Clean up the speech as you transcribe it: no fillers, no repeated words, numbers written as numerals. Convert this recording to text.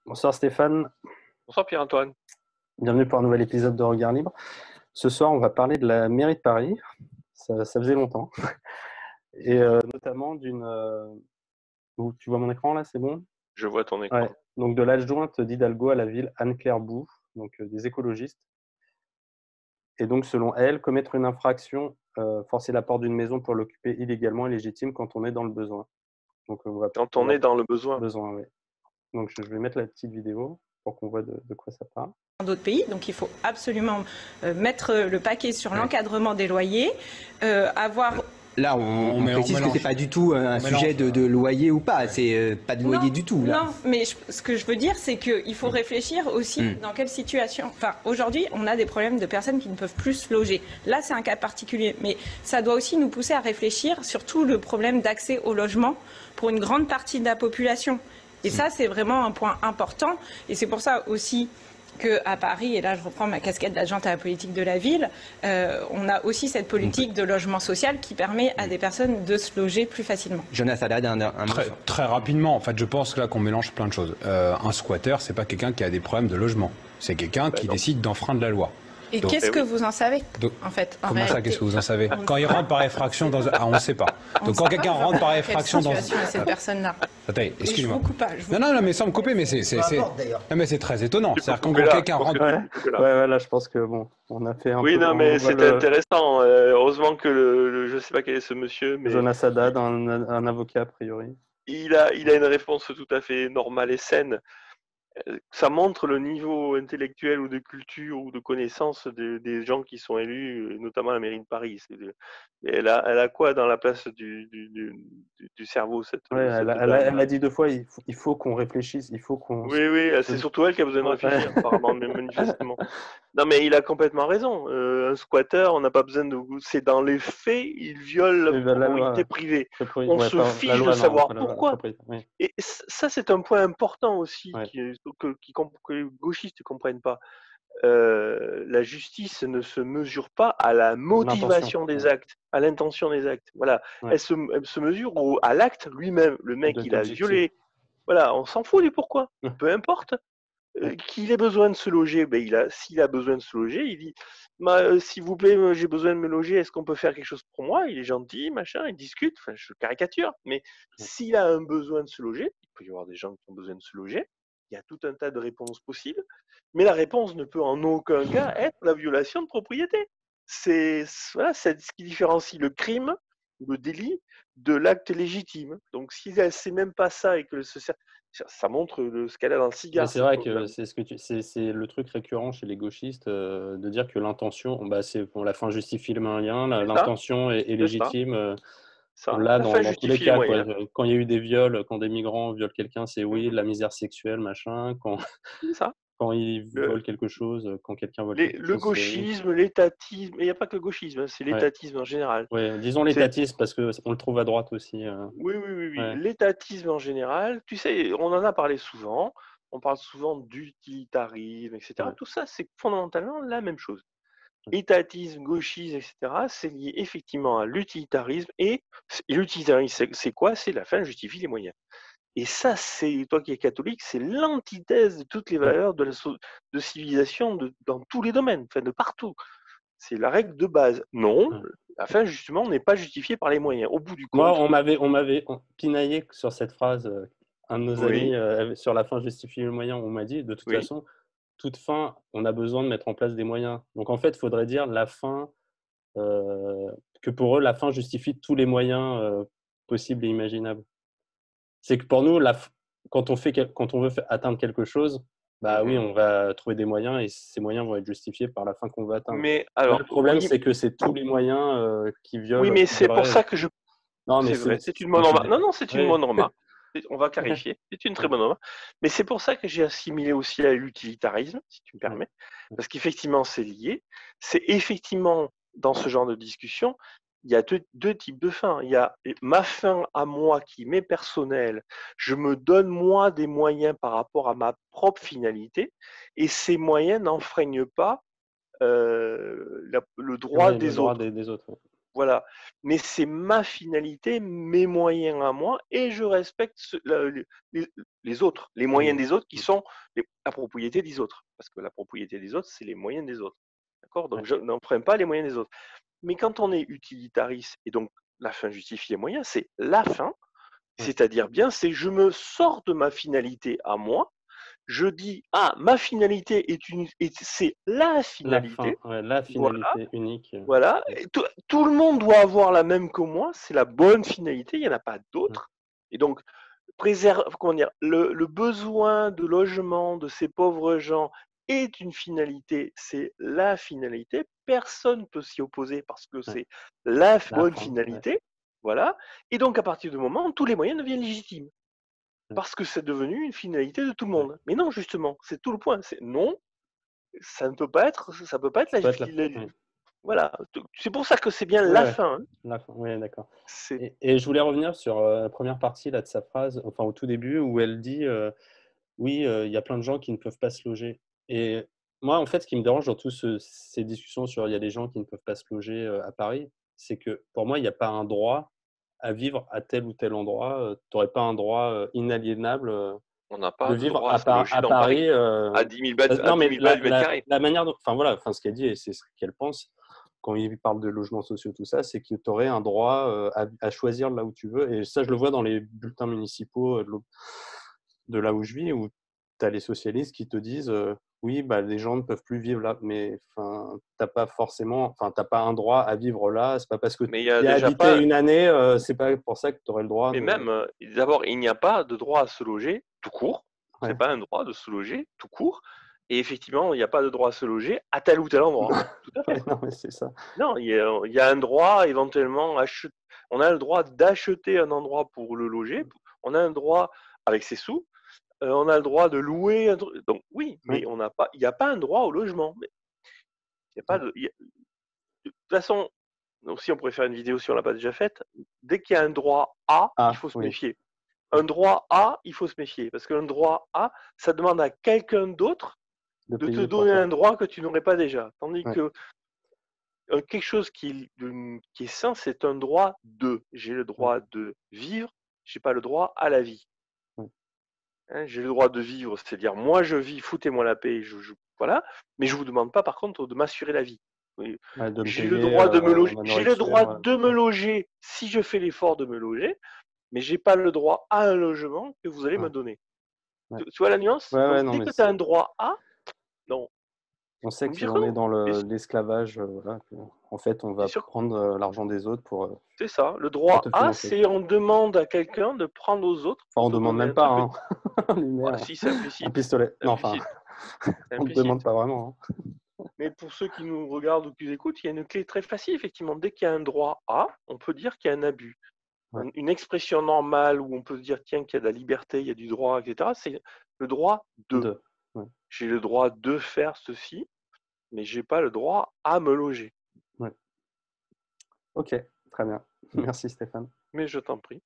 Bonsoir Stéphane, Bonsoir Pierre-Antoine. bienvenue pour un nouvel épisode de Regard Libre. Ce soir, on va parler de la mairie de Paris. Ça faisait longtemps. Et notamment d'une... tu vois mon écran là, c'est bon? Je vois ton Ouais. écran. Donc de l'adjointe d'Hidalgo à la ville, Anne-Claire Bou, donc des écologistes. Et donc selon elle, commettre une infraction, forcer la porte d'une maison pour l'occuper illégalement est légitime quand on est dans le besoin. Donc Quand on on va est dans le besoin. besoin, oui. Donc je vais mettre la petite vidéo pour qu'on voit de quoi ça parle. D'autres pays, donc il faut absolument mettre le paquet sur l'encadrement des loyers, avoir... Là, on précise que c'est pas du tout un sujet de loyer ou pas, c'est pas de loyer du tout. Là. Non, mais ce que je veux dire, c'est qu'il faut réfléchir aussi dans quelle situation... Enfin, aujourd'hui, on a des problèmes de personnes qui ne peuvent plus se loger. Là, c'est un cas particulier, mais ça doit aussi nous pousser à réfléchir sur tout le problème d'accès au logement pour une grande partie de la population. Et ça, c'est vraiment un point important, et c'est pour ça aussi qu'à Paris, et là je reprends ma casquette d'adjointe à la politique de la ville, on a aussi cette politique de logement social qui permet à des personnes de se loger plus facilement. Jonas Haddad, un très rapidement, en fait, je pense que là qu'on mélange plein de choses. Un squatter, c'est pas quelqu'un qui a des problèmes de logement, c'est quelqu'un qui décide d'enfreindre la loi. Et qu'est-ce que vous en savez, en fait Comment ça, qu'est-ce que vous en savez? Quand il rentre par effraction dans... Ah, on ne sait pas. Donc quand quelqu'un rentre par effraction dans... cette personne-là. Attendez, excusez-moi. Je vous coupe pas. Non, mais sans me couper, mais c'est très étonnant. C'est-à-dire quand quelqu'un rentre... Ouais, là, je pense que bon, on a fait un peu... Oui, non, mais c'était intéressant. Heureusement que je ne sais pas quel est ce monsieur, mais... Jonas Haddad, un avocat, a priori. Il a une réponse tout à fait normale et saine. Ça montre le niveau intellectuel ou de culture ou de connaissance des gens qui sont élus, notamment à la mairie de Paris. Elle a quoi dans la place du cerveau cette elle a dit 2 fois, il faut qu'on réfléchisse, il faut qu'on... Oui, c'est surtout elle qui a besoin de réfléchir, apparemment, manifestement. Non, mais il a complètement raison. Un squatter, on n'a pas besoin de... C'est dans les faits, il viole la propriété privée. On se fiche de savoir pourquoi. Et ça, c'est un point important aussi que les gauchistes ne comprennent pas. La justice ne se mesure pas à la motivation des actes, à l'intention des actes. Voilà. Elle se mesure à l'acte lui-même. Le mec, il a violé. Voilà, on s'en fout du pourquoi. Peu importe. Qu'il ait besoin de se loger, s'il a besoin de se loger, il dit s'il vous plaît, j'ai besoin de me loger, est-ce qu'on peut faire quelque chose pour moi? Il est gentil, machin, il discute, enfin je caricature, mais s'il a un besoin de se loger, il peut y avoir des gens qui ont besoin de se loger, il y a tout un tas de réponses possibles, mais la réponse ne peut en aucun cas être la violation de propriété. C'est ce qui différencie le crime, le délit, de l'acte légitime. Donc si c'est même pas ça et que ça montre ce qu'elle a dans le cigare. C'est vrai que c'est le truc récurrent chez les gauchistes de dire que l'intention, c'est pour la fin justifie le moyen, l'intention est légitime. Là, dans tous les cas, quand il y a eu des viols, quand des migrants violent quelqu'un, c'est oui, la misère sexuelle, machin. Quand ils volent quelque chose, quand quelqu'un vole quelque chose. Le gauchisme, l'étatisme, il n'y a pas que le gauchisme, c'est l'étatisme en général. Ouais, disons l'étatisme parce qu'on le trouve à droite aussi. Oui. L'étatisme en général, tu sais, on en a parlé souvent, on parle souvent d'utilitarisme, etc. Tout ça, c'est fondamentalement la même chose. Étatisme, gauchisme, etc., c'est lié effectivement à l'utilitarisme. Et l'utilitarisme, c'est quoi? C'est la fin justifie les moyens. Et ça, c'est toi qui es catholique, c'est l'antithèse de toutes les valeurs de civilisation dans tous les domaines, enfin de partout. C'est la règle de base. Non, la fin justement n'est pas justifiée par les moyens. Au bout du compte. Moi, on m'avait pinaillé sur cette phrase. Un de nos amis sur la fin justifie le moyen, on m'a dit de toute façon, toute fin, on a besoin de mettre en place des moyens. Donc en fait, il faudrait dire la fin, que pour eux, la fin justifie tous les moyens possibles et imaginables. C'est que pour nous, quand on veut atteindre quelque chose, oui, on va trouver des moyens et ces moyens vont être justifiés par la fin qu'on veut atteindre. Mais alors, le problème, c'est que c'est tous les moyens qui violent. Oui, mais c'est pour ça que je. Non, mais c'est une bonne remarque. Non, c'est une bonne remarque. On va clarifier. C'est une très bonne remarque. Mais c'est pour ça que j'ai assimilé aussi à l'utilitarisme, si tu me permets, parce qu'effectivement, c'est lié. C'est effectivement dans ce genre de discussion. Il y a deux types de fins. Il y a ma fin à moi qui m'est personnelle. Je me donne moi des moyens par rapport à ma propre finalité et ces moyens n'enfreignent pas le droit des autres. Voilà. Mais c'est ma finalité, mes moyens à moi, et je respecte les autres, les moyens des autres qui sont la propriété des autres. Parce que la propriété des autres, c'est les moyens des autres. D'accord? Donc je n'emprunte pas les moyens des autres. Mais quand on est utilitariste, et donc la fin justifie les moyens, c'est la fin, c'est-à-dire bien, c'est je me sors de ma finalité à moi, je dis, ma finalité c'est la finalité. La finalité unique. Voilà. Et tout le monde doit avoir la même que moi, c'est la bonne finalité, il n'y en a pas d'autre. Et donc, le besoin de logement de ces pauvres gens est une finalité, c'est la finalité. Personne ne peut s'y opposer parce que c'est la bonne finalité. Voilà. Et donc, à partir du moment où tous les moyens deviennent légitimes. Parce que c'est devenu une finalité de tout le monde. Mais non, justement, c'est tout le point. C'est non, ça ne peut pas être, ça peut pas être la finalité. Voilà. C'est pour ça que c'est bien la fin. Hein. La fin, oui, d'accord. Et je voulais revenir sur la première partie là, de sa phrase, enfin au tout début, où elle dit oui, il y a plein de gens qui ne peuvent pas se loger. Et moi, en fait, ce qui me dérange dans toutes ces discussions sur il y a des gens qui ne peuvent pas se loger à Paris, c'est que pour moi, il n'y a pas un droit à vivre à tel ou tel endroit. Tu n'aurais pas un droit inaliénable on n'a pas de vivre à Paris à 10 000 mètres, non, mais la manière dont, ce qu'elle dit, et c'est ce qu'elle pense, quand il parle de logements sociaux, tout ça, c'est que tu aurais un droit à choisir là où tu veux. Et ça, je le vois dans les bulletins municipaux de là où je vis, où tu as les socialistes qui te disent oui, les gens ne peuvent plus vivre là, mais t'as pas un droit à vivre là. C'est pas parce que tu y as habité une année, c'est pas pour ça que tu aurais le droit. Mais même, d'abord, il n'y a pas de droit à se loger tout court. C'est pas un droit de se loger tout court. Et effectivement, il n'y a pas de droit à se loger à tel ou tel endroit. Tout à fait. Non, mais c'est ça. Non, il y a un droit éventuellement. On a le droit d'acheter un endroit pour le loger. On a un droit avec ses sous. On a le droit de louer. Donc oui, mais il n'y a pas un droit au logement. Mais il y a pas de toute façon. Donc, si on pourrait faire une vidéo si on ne l'a pas déjà faite, dès qu'il y a un droit A, il faut se méfier. Un droit A, il faut se méfier. Parce qu'un droit A, ça demande à quelqu'un d'autre de te donner un droit que tu n'aurais pas déjà. Tandis que quelque chose qui est sain, c'est un droit de. J'ai le droit de vivre, je n'ai pas le droit à la vie. Hein, j'ai le droit de vivre, c'est-à-dire moi je vis, foutez-moi la paix, voilà, mais je ne vous demande pas par contre de m'assurer la vie. J'ai le droit de me loger. J'ai le droit de me loger si je fais l'effort de me loger, mais j'ai pas le droit à un logement que vous allez me donner. Tu vois la nuance? Dès que tu as un droit à, non. On sait qu'on est dans l'esclavage. En fait, on va prendre l'argent des autres pour. C'est ça. Le droit à, c'est on demande à quelqu'un de prendre aux autres. Enfin, on ne demande même pas. Hein. Si, c'est implicite. Un pistolet. Non, enfin, on ne demande pas vraiment. Hein. Mais pour ceux qui nous regardent ou qui nous écoutent, il y a une clé très facile, effectivement. Dès qu'il y a un droit à, on peut dire qu'il y a un abus. Une expression normale où on peut se dire, tiens, qu'il y a de la liberté, il y a du droit, etc., c'est le droit de. J'ai le droit de faire ceci, mais je n'ai pas le droit à me loger. Ok, très bien. Merci Stéphane. Mais je t'en prie.